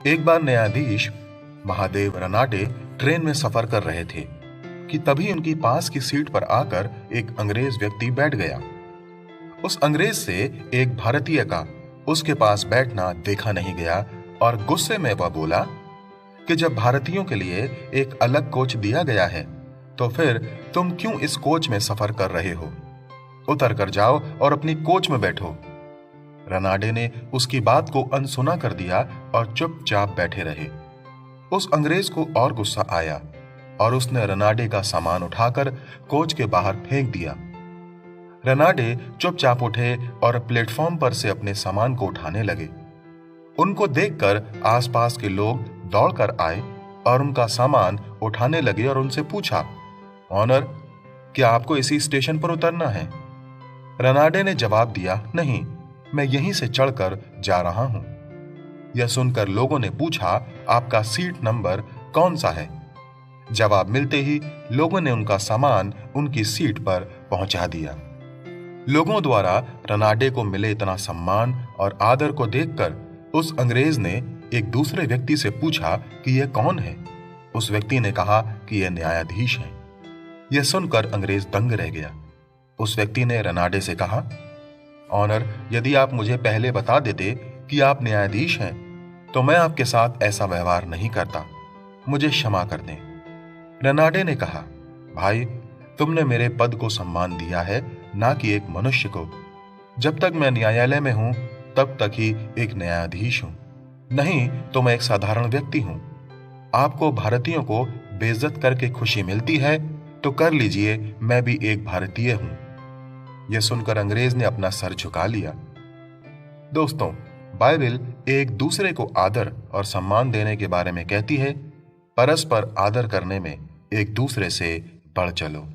एक बार न्यायाधीश महादेव रनाडे ट्रेन में सफर कर रहे थे कि तभी उनकी पास की सीट पर आकर एक अंग्रेज व्यक्ति बैठ गया। उस अंग्रेज से एक भारतीय का उसके पास बैठना देखा नहीं गया और गुस्से में वह बोला कि जब भारतीयों के लिए एक अलग कोच दिया गया है तो फिर तुम क्यों इस कोच में सफर कर रहे हो? उतर कर जाओ और अपनी कोच में बैठो। रनाडे ने उसकी बात को अनसुना कर दिया और चुपचाप बैठे रहे। उस अंग्रेज को और गुस्सा आया और उसने रनाडे का सामान उठाकर कोच के बाहर फेंक दिया। रनाडे चुपचाप उठे और प्लेटफॉर्म पर से अपने सामान को उठाने लगे। उनको देखकर आसपास के लोग दौड़कर आए और उनका सामान उठाने लगे और उनसे पूछा, ऑनर, क्या आपको इसी स्टेशन पर उतरना है? रनाडे ने जवाब दिया, नहीं, मैं यहीं से चढ़कर जा रहा हूं। यह सुनकर लोगों ने पूछा, आपका सीट नंबर कौन सा है? जवाब मिलते ही लोगों ने उनका सामान उनकी सीट पर पहुंचा दिया। लोगों द्वारा रनाडे को मिले इतना सम्मान और आदर को देखकर उस अंग्रेज ने एक दूसरे व्यक्ति से पूछा कि यह कौन है? उस व्यक्ति ने कहा कि यह न्यायाधीश है। यह सुनकर अंग्रेज दंग रह गया। उस व्यक्ति ने रनाडे से कहा, ऑनर, यदि आप मुझे पहले बता देते कि आप न्यायाधीश हैं तो मैं आपके साथ ऐसा व्यवहार नहीं करता। मुझे क्षमा कर दें। रनाडे ने कहा, भाई, तुमने मेरे पद को सम्मान दिया है, ना कि एक मनुष्य को। जब तक मैं न्यायालय में हूं तब तक ही एक न्यायाधीश हूं, नहीं तो मैं एक साधारण व्यक्ति हूं। आपको भारतीयों को बेइज्जत करके खुशी मिलती है तो कर लीजिए, मैं भी एक भारतीय हूं। यह सुनकर अंग्रेज ने अपना सर झुका लिया। दोस्तों, बाइबल एक दूसरे को आदर और सम्मान देने के बारे में कहती है। परस्पर आदर करने में एक दूसरे से बढ़ चलो।